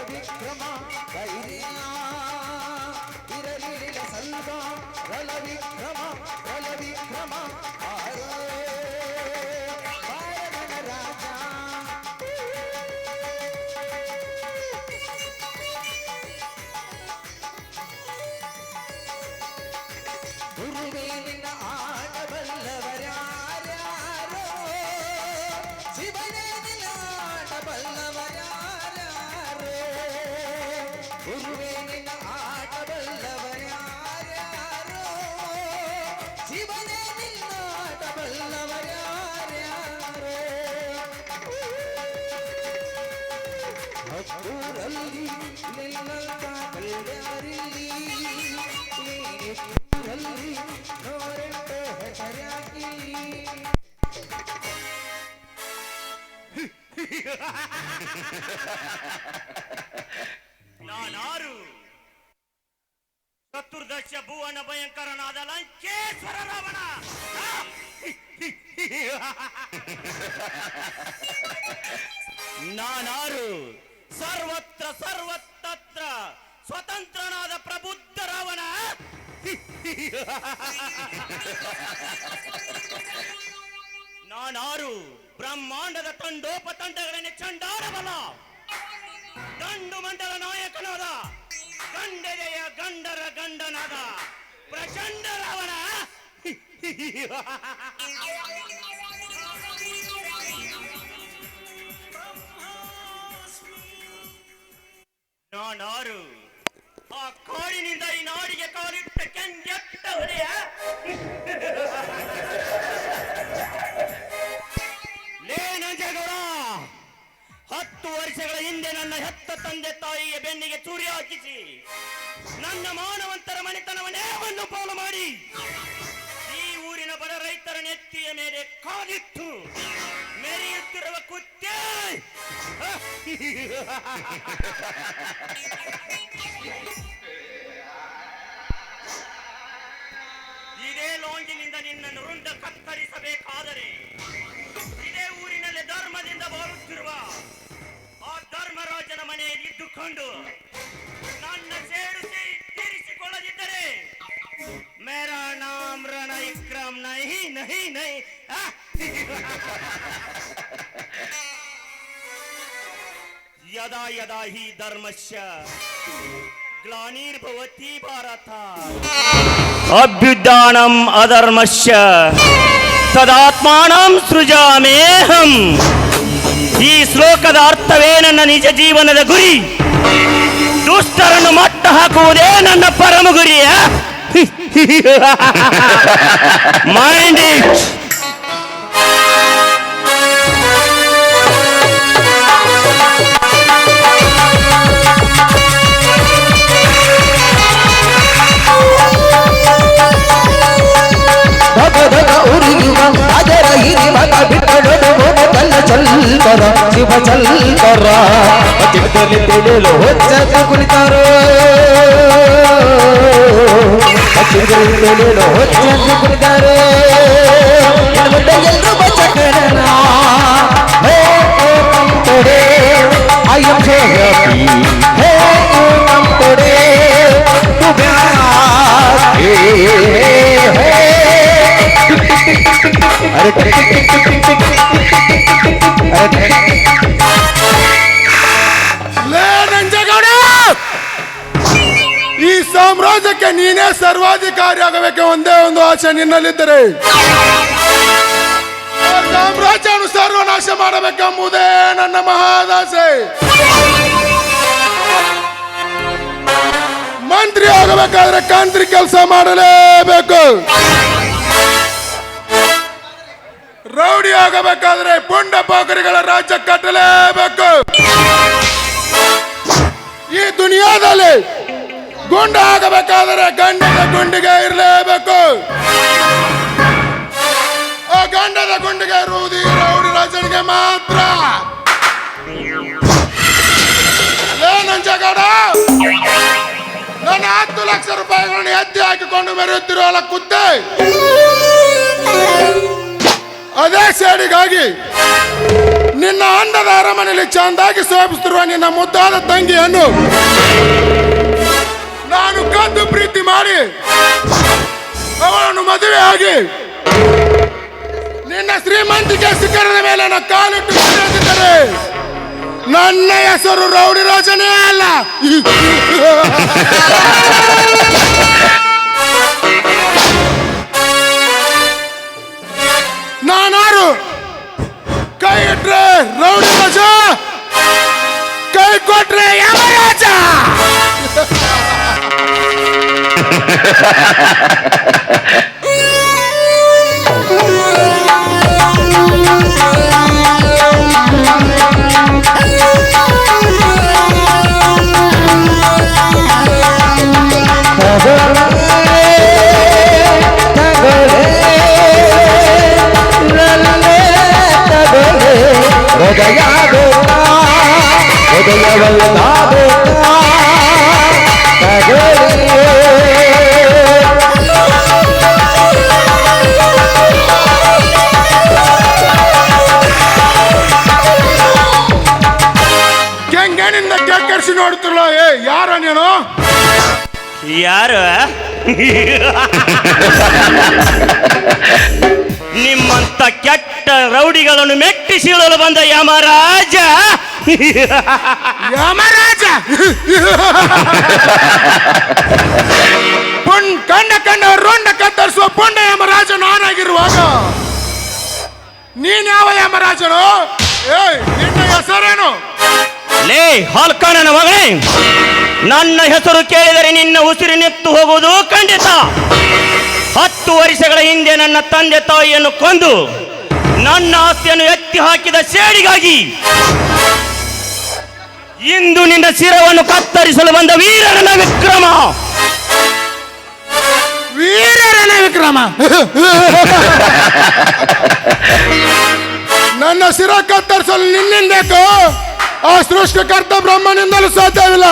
ವಿಕ್ರಮ ಧೈರ್ಯ ಇರಲಿಲ್ಲ ಸ್ವಲ್ಪ ಬಲ ವಿಕ್ರಮ ರಾಜ ಗುರುವೇಲಿನ ಆಡಬಲ್ಲವರ್ಯಾರ್ಯಾರೋ ಶಿವನೇಲಿನ ಆಡಬಲ್ಲವರ್ಯಾರ್ಯಾರೋ ಗುರುವೇಲಿನ ಆಡಬಲ್ಲವರ್ಯಾರ್ಯಾರೋ ಶಿವನೇಲಿನ ಆಡಬಲ್ಲವರ್ಯಾರ್ಯಾರೋ ಹತ್ತೂರಲ್ಲಿ ನಿನ್ನಂತ ಕಲ್ಯಾರಿಲ್ಲಿ ನೋರೆಂಟು ಹೆಸರಾಗಿ ನಾನಾರು ಚತುರ್ದಶ ಭುವನ ಭಯಂಕರನಾದ ಲಂಕೇಶ್ವರ ರಾವಣ. ನಾನಾರು ಸರ್ವತ್ರ ಸರ್ವತತ್ರ ಸ್ವತಂತ್ರನಾದ ಪ್ರಬುದ್ಧ ರಾವಣ. ನಾನಾರು ಬ್ರಹ್ಮಾಂಡದ ತಂಡೋಪತಂಡಗಳನ್ನೇ ಚಂಡಾಡಬಲ್ಲ ಗಂಡು ಮಂಡಲ ನಾಯಕನಾದ ಗಂಡೆದೆಯ ಗಂಡರ ಗಂಡನಾದ ಪ್ರಚಂಡ ರಾವಣ. ನಾನಾರು ಆ ಕಾಡಿನಿಂದ ಈ ನಾಡಿಗೆ ಕಾಲಿಟ್ಟ ಕೆಂಗೆಟ್ಟವನೆಯ ಲೇನಂಜೇಗೌಡ. 10 ವರ್ಷಗಳ ಹಿಂದೆ ನನ್ನ ಹೆತ್ತ ತಂದೆ ತಾಯಿಯ ಬೆನ್ನಿಗೆ ಚೂರಿ ಹಾಕಿಸಿ ನನ್ನ ಮಾನವಂತರ ಮನೆತನವನ್ನೇ ಒಂದು ಪಾಲು ಮಾಡಿ ಈ ಊರಿನ ಬಡ ರೈತರ ನೆತ್ತಿಯ ಮೇಲೆ ಕಾಲಿಟ್ಟು ಮೆರೆಯುತ್ತಿರುವ ಕುತ್ತೆ. ಇದೇ ಲಾಂಜಿನಿಂದ ನಿನ್ನನ್ನು ರುಂಡ ಕತ್ತರಿಸಬೇಕಾದರೆ ಇದೇ ಊರಿನಲ್ಲಿ ಧರ್ಮದಿಂದ ಬಾಳುತ್ತಿರುವ ಆ ಧರ್ಮರಾಜನ ಮನೆಯಲ್ಲಿ ಇದ್ದುಕೊಂಡು ನನ್ನ ಸೇಡು ತೀರಿಸಿಕೊಳ್ಳದಿದ್ದರೆ ಮೇರಾ ನಾಮ್ ರಣ ವಿಕ್ರಮ್ ನಹಿ ನಹಿ ನಹಿ. ಯದಾ ಯದಾ ಹಿ ಧರ್ಮಸ್ಯ ಗ್ಲಾನಿರ್ಭವತಿ ಭಾರತ ಅಭ್ಯುದಾನಂ ಅಧರ್ಮಸ್ಯ ತದಾತ್ಮಾನಂ ಸೃಜಾಮ್ಯಹಂ. ಈ ಶ್ಲೋಕದ ಅರ್ಥವೇ ನನ್ನ ನಿಜ ಜೀವನದ ಗುರಿ. ದುಷ್ಟರನ್ನು ಮಟ್ಟ ಹಾಕುವುದೇ ನನ್ನ ಪರಮ ಗುರಿಯ. Mind it. ಅದರ ಹಿರಿ ಮಗ ಬಿಟ್ಟಡೋದು ಕಲ್ಲ ಚಲ್ಕರ ಶಿವ ಚಲ್ಕರ ಚಿಕ್ಕದಲ್ಲಿ ತಿಳಿಯಲು ಹೊಚ್ಚ ಕುಳಿತಾರೋ ಚಿಕ್ಕದಲ್ಲಿ ತಿಳಿಯಲು ಹೊಚ್ಚ ಕುಳಿತಾರೋ ಎಲ್ಲರೂ ಬಚ್ಚಕರಣ. ಹೇ ಕಮ್ ತೊಡೆ ಐ ಆಮ್ ಸೋ ಹ್ಯಾಪಿ. ಹೇ ಕಮ್ ತೊಡೆ ಟು ಬ್ಯಾಕ್. ಹೇ ನಂಜೇಗೌಡ, ಈ ಸಾಮ್ರಾಜ್ಯಕ್ಕೆ ನೀನೇ ಸರ್ವಾಧಿಕಾರಿ ಆಗಬೇಕೆ ಒಂದೇ ಒಂದು ಆಸೆ ನಿನ್ನಲ್ಲಿದ್ದರೆ ಸಾಮ್ರಾಜ್ಯವನ್ನು ಸರ್ವನಾಶ ಮಾಡಬೇಕೆಂಬುದೇ ನನ್ನ ಮಹಾದಾಸೆ. ಮಂತ್ರಿ ಆಗಬೇಕಾದ್ರೆ ಕಾಂತ್ರಿ ಕೆಲಸ ಮಾಡಲೇಬೇಕು. ರೌಡಿ ಆಗಬೇಕಾದ್ರೆ ಪುಂಡ ಪೋಖರಿಗಳ ರಾಜ್ಯ ಕಟ್ಟಲೇಬೇಕು. ಈ ದುನಿಯಾದಲ್ಲಿ ಗುಂಡ ಆಗಬೇಕಾದರೆ ಗಂಡದ ಗುಂಡಿಗೆ ಇರಲೇಬೇಕು. ಆ ಗಂಡದ ಗುಂಡಿಗೆ ಇರುವುದು ಈ ರೌಡಿ ರಾಜನಿಗೆ ಮಾತ್ರ. ನಂಜೇಗೌಡ, ನನ್ನ 10 ಲಕ್ಷ ರೂಪಾಯಿಗಳನ್ನು ಎತ್ತಿ ಹಾಕಿಕೊಂಡು ಮೆರೆಯುತ್ತಿರುವ ಕುತ್ತೆ ಅದೇ ಸೇಡಿಗಾಗಿ ನಿನ್ನ ಅಂಡದ ಅರಮನೆಯಲ್ಲಿ ಚಂದಾಗಿ ಶೋಭಿಸುತ್ತಿರುವ ನಿನ್ನ ಮುದ್ದಾದ ತಂಗಿಯನ್ನು ನಾನು ಕದ್ದು ಪ್ರೀತಿ ಮಾಡಿ ಅವಳನ್ನು ಮದುವೆ ಆಗಿ ನಿನ್ನ ಶ್ರೀಮಂತಿಕೆ ಶಿಖರದ ಮೇಲೆ ನನ್ನ ಕಾಲಿಟ್ಟು ನಡೆದಿದ್ದರೆ ನನ್ನ ಹೆಸರು ರೌಡಿ ರಾಜನೇ ಅಲ್ಲ. ನಾನಾರು ಕೈ ಇಟ್ರೆ ರೌಡಿ ರಾಜ, ಕೈ ಕೊಟ್ರೆ ಯಮರಾಜ. ಕೆಂಗನಿಂದ ಕೆಕ್ಕರಿಸಿ ನೋಡ್ತಿರಲ್ಲ, ಏ ಯಾರ ನೀನು? ಯಾರು? ನಿಮ್ಮಂತ ಕೆಟ್ಟ ರೌಡಿಗಳನ್ನು ಮೆಟ್ಟಿಸಿಳಲು ಬಂದ ಯಮರಾಜ. ಯಮರಾಜ ಕಂಡ ರುಂಡ ಕತ್ತರಿಸುವ ಪುಂಡ ಯಮರಾಜ ನಾನಾಗಿರುವಾಗ ನೀನ್ ಯಾವ ಯಮರಾಜನು? ಏಯ್ ನಿನ್ನ ಹೆಸರೇನು? ಲೇ ಹಾಲ್ಕಣ್ಣನ ಮಗನೇ, ನನ್ನ ಹೆಸರು ಕೇಳಿದರೆ ನಿನ್ನ ಉಸಿರಿನೆತ್ತು ಹೋಗುವುದು ಖಂಡಿತ. 10 ವರ್ಷಗಳ ಹಿಂದೆ ನನ್ನ ತಂದೆ ತಾಯಿಯನ್ನು ಕೊಂದು ನನ್ನ ಆಸ್ತಿಯನ್ನು ಎತ್ತಿ ಹಾಕಿದ ಸೇಡಿಗಾಗಿ ಇಂದು ನಿನ್ನ ಶಿರವನ್ನು ಕತ್ತರಿಸಲು ಬಂದ ವೀರನ ವಿಕ್ರಮ. ವೀರನ ವಿಕ್ರಮ ನನ್ನ ಶಿರ ಕತ್ತರಿಸಲು ನಿನ್ನಿಂದೇಕೋ? ಆ ಸೃಷ್ಟಿಕರ್ತ ಬ್ರಹ್ಮನಿಂದಲೂ ಸಾಧ್ಯವಿಲ್ಲ.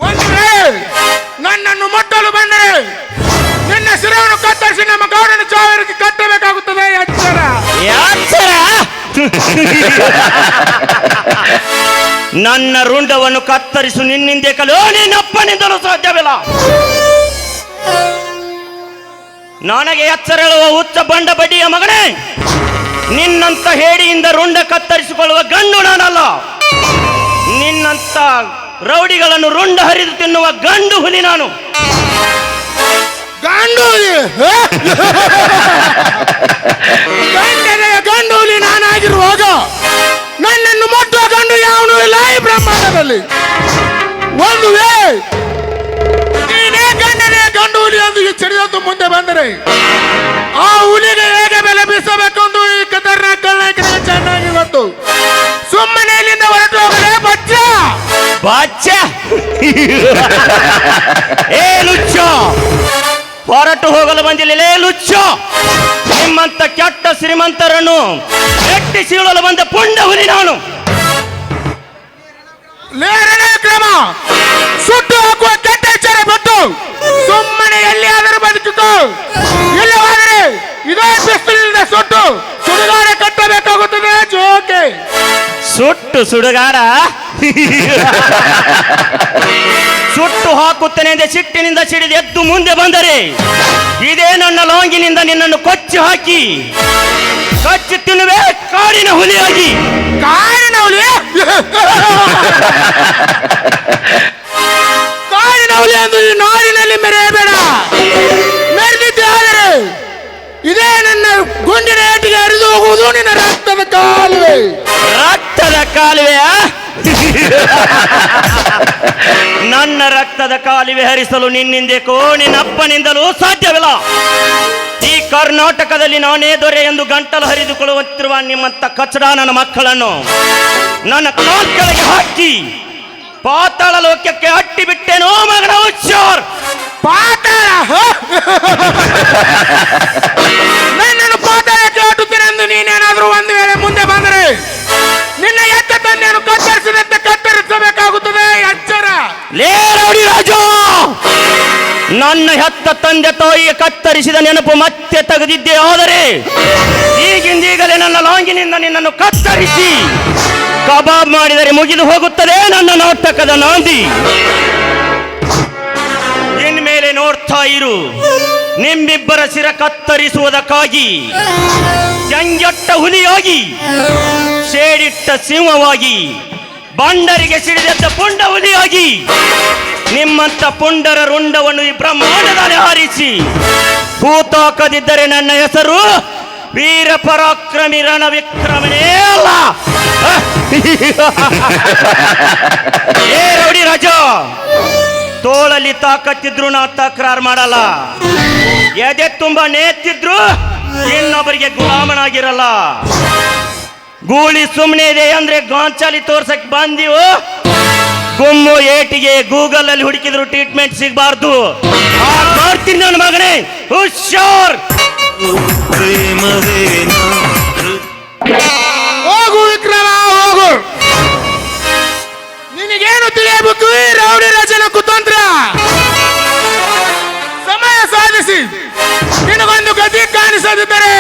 ಒಂದು ವೇಳೆ ನನ್ನನ್ನು ಮುಟ್ಟಲು ಬಂದರೆ ನಿನ್ನ ಶಿರವನ್ನು ಕತ್ತರಿಸಿ ನಮ್ಮ ಗೌಡನ ಚಾವರಿಗೆ ಕಟ್ಟಬೇಕಾಗುತ್ತದೆ. ಎಚ್ಚರ ಎಚ್ಚರ. ನನ್ನ ರುಂಡವನ್ನು ಕತ್ತರಿಸು ನಿನ್ನಿಂದೆ ಕಲೋ ನಿನ್ನಪ್ಪನಿಂದಲೂ ಸಾಧ್ಯವಿಲ್ಲ. ನನಗೆ ಎಚ್ಚರ ಹೇಳುವ ಹುಚ್ಚ ಬಂಡ ಬಡ್ಡಿಯ ಮಗನೇ, ನಿನ್ನಂತ ಹೇಡಿಯಿಂದ ರುಂಡ ಕತ್ತರಿಸಿಕೊಳ್ಳುವ ಗಂಡು ನಾನಲ್ಲ. ನಿನ್ನಂತ ರೌಡಿಗಳನ್ನು ರುಂಡ ಹರಿದು ತಿನ್ನುವ ಗಂಡು ಹುಲಿ ನಾನು. ಗಂಡು ಹುಲಿ ಗಂಡು ಹುಲಿ ನಾನಾಗಿರುವಾಗ ನನ್ನನ್ನು ಮುಟ್ಟುವ ಗಂಡು ಯಾವನು ಇಲ್ಲ ಈ ಬ್ರಹ್ಮಾಂಡದಲ್ಲಿ. ಒಂದು ವೇಳೆ ನೀನೇ ಗಂಡನೇ ಗಂಡು ಹುಲಿ ಎಂದು ಎಚ್ಚರಿದಂತು ಮುಂದೆ ಬಂದರೆ ಆ ಹುಲಿಗೆ ಹೇಗೆ ಬೆಲೆ ಬೀಸಬೇಕೆಂದು ಈ ಕದರ್ನ ಕಳ್ಳನಾಯಕನಿಗೆ ಚೆನ್ನಾಗಿ ಗೊತ್ತು. ಸುಮ್ಮನೆ ಇಲ್ಲಿಂದ ಹೊರಟು ಹೋಗಲೇ ಬಚ್ಚ ಬಾಚ್ಚ. ಏ ಲುಚ್ಚ, ಹೊರಟು ಹೋಗಲು ಬಂದಿಲ್ಲ ಲುಚ್ಚ. ನಿಮ್ಮಂತ ಕೆಟ್ಟ ಶ್ರೀಮಂತರನ್ನು ಎಟ್ಟಿ ಸೀಳಲು ಬಂದ ಪುಂಡ ಹುಲಿ ನಾನು. ಲೇರನ ಕ್ರಮ ಸುಟ್ಟು ಹಾಕುವ ಕೆಟ್ಟ ಎಚ್ಚರ ಬಿಟ್ಟು ಸುಮ್ಮನೆ ಎಲ್ಲಿಯಾದರೂ ಬದುಕಿತು. ಇಲ್ಲವಾದರೆ ಇದೇ ಪಿಸ್ತೂಲಿನಿಂದ ಸುಟ್ಟು ಸುಡುಗಾಡ ಕಟ್ಟಬೇಕಾಗುತ್ತದೆ. ಜೋಕೆ ಸುಟ್ಟು ಸುಡುಗಾಡ ಸುಟ್ಟು ಹಾಕುತ್ತೇನೆ ಎಂದು ಸಿಟ್ಟಿನಿಂದ ಸಿಡಿದು ಎದ್ದು ಮುಂದೆ ಬಂದರೆ ಇದೇ ನನ್ನ ಲಾಂಗಿನಿಂದ ನಿನ್ನನ್ನು ಕೊಚ್ಚಿ ಹಾಕಿ ಕಚ್ಚಿ ತಿನ್ನುವೆ ಕಾಡಿನ ಹುಲಿಯಾಗಿ. ಕಾಡಿನ ಹುಲಿ ಕಾಡಿನ ಹುಲಿ ಎಂದು ಈ ನಾಡಿನಲ್ಲಿ ಮೆರೆಯಬೇಡ. ಮೆರೆದಿದ್ದೆ ಆದರೆ ಇದೇ ನನ್ನ ಗುಂಡಿನ ಏಟಿಗೆ ಹರಿದು ಹೋಗುವುದು ನಿನ್ನ ರಕ್ತದ ಕಾಲುವೆ. ರಕ್ತದ ಕಾಲುವೆ? ನನ್ನ ರಕ್ತದ ಕಾಲುವೆ ಹರಿಸಲು ನಿನ್ನಿಂದೇಕೋ ನಿನ್ನಪ್ಪನಿಂದಲೂ ಸಾಧ್ಯವಿಲ್ಲ. ಈ ಕರ್ನಾಟಕದಲ್ಲಿ ನಾನೇ ದೊರೆ ಎಂದು ಗಂಟಲು ಹರಿದುಕೊಳ್ಳುತ್ತಿರುವ ನಿಮ್ಮಂತ ಕಚಡ ನನ್ನ ಮಕ್ಕಳನ್ನು ನನ್ನ ಕಾಲ್ ಕೆಳಗೆ ಹಾಕಿ ಪಾತಾಳ ಲೋಕಕ್ಕೆ ಅಟ್ಟಿ ಬಿಟ್ಟೇನೋ ಮಗನ ಹುಚ್ಚಾರ್. ಪಾತಾಳ ನನ್ನನ್ನು ಪಾತಾಳಕ್ಕೆ ಅಟ್ಟುತ್ತೇನೆ ಎಂದು ನೀನೇನಾದರೂ ಒಂದು ವೇಳೆ ಮುಂದೆ ಬಂದರೆ ನಿನ್ನ ಎತ್ತ ತಂದೆಯನ್ನು ಕತ್ತರಿಸಿದಂತೆ ಕತ್ತರಿಸಬೇಕಾಗುತ್ತದೆ. ಎಚ್ಚರ. ಲೇ ರೌಡಿ ರಾಜು, ನನ್ನ ಹೆತ್ತ ತಂದೆ ತಾಯಿಯ ಕತ್ತರಿಸಿದ ನೆನಪು ಮತ್ತೆ ತೆಗೆದಿದ್ದೆ ಆದರೆ ಈಗಿಂದೀಗಲೇ ನನ್ನ ನನ್ನ ಲಾಂಗಿನಿಂದ ನಿನ್ನನ್ನು ಕತ್ತರಿಸಿ ಕಬಾಬ್ ಮಾಡಿದರೆ ಮುಗಿದು ಹೋಗುತ್ತದೆ ನನ್ನ ನಾಟಕದ ನಾಂದಿ. ಇನ್ಮೇಲೆ ನೋಡ್ತಾ ಇರು, ನಿಮ್ಮಿಬ್ಬರ ಶಿರ ಕತ್ತರಿಸುವುದಕ್ಕಾಗಿ ಜಂಜಟ್ಟ ಹುಲಿಯಾಗಿ, ಶೇಡಿಟ್ಟ ಸಿಂಹವಾಗಿ, ಬಂಡರಿಗೆ ಸಿಡಿದೆದ್ದ ಪುಂಡ ಹುಲಿಯಾಗಿ, ನಿಮ್ಮಂತ ಪುಂಡರ ರುಂಡವನ್ನು ಈ ಬ್ರಹ್ಮಾಂಡದಲ್ಲಿ ಹಾರಿಸಿ ಹೂತಾಕದಿದ್ದರೆ ನನ್ನ ಹೆಸರು ವೀರ ಪರಾಕ್ರಮಿ ರಣ ವಿಕ್ರಮನೇ ಅಲ್ಲ. ಏ ರೌಡಿ ರಾಜ, ತೋಳಲ್ಲಿ ತಾಕತ್ತಿದ್ರು ನಾ ತಕರಾರು ಮಾಡಲ್ಲ, ಎದೆ ತುಂಬ ನೇತಿದ್ರು ಇನ್ನೊಬ್ಬರಿಗೆ ಗುಲಾಮನಾಗಿರಲ್ಲ. ಗೂಳಿ ಸುಮ್ಮನೆ ಇದೆ ಅಂದ್ರೆ ಗಾಂಚಾಲಿ ತೋರ್ಸಕ್ ಬಂದೀವು, ಗುಮ್ಮು ಏಟಿಗೆ ಗೂಗಲ್ ಅಲ್ಲಿ ಹುಡುಕಿದ್ರು ಟ್ರೀಟ್ಮೆಂಟ್ ಸಿಗಬಾರ್ದು. ಮಾಡ್ತೀನಿ ನನ್ನ ಮಗನೇ, ಹುಷಾರ್. ಹೋಗು ವಿಕ್ರಮ ಹೋಗು, ನಿನಗೇನು ತಿಳಿಯಬೇಕು ಈ ರೌಡಿ ರಾಜನ ಕುತಂತ್ರ? ಸಮಯ ಸಾಧಿಸಿ ನಿನಗೊಂದು ಗತಿ ಕಾಣಿಸದಿದ್ದರೆ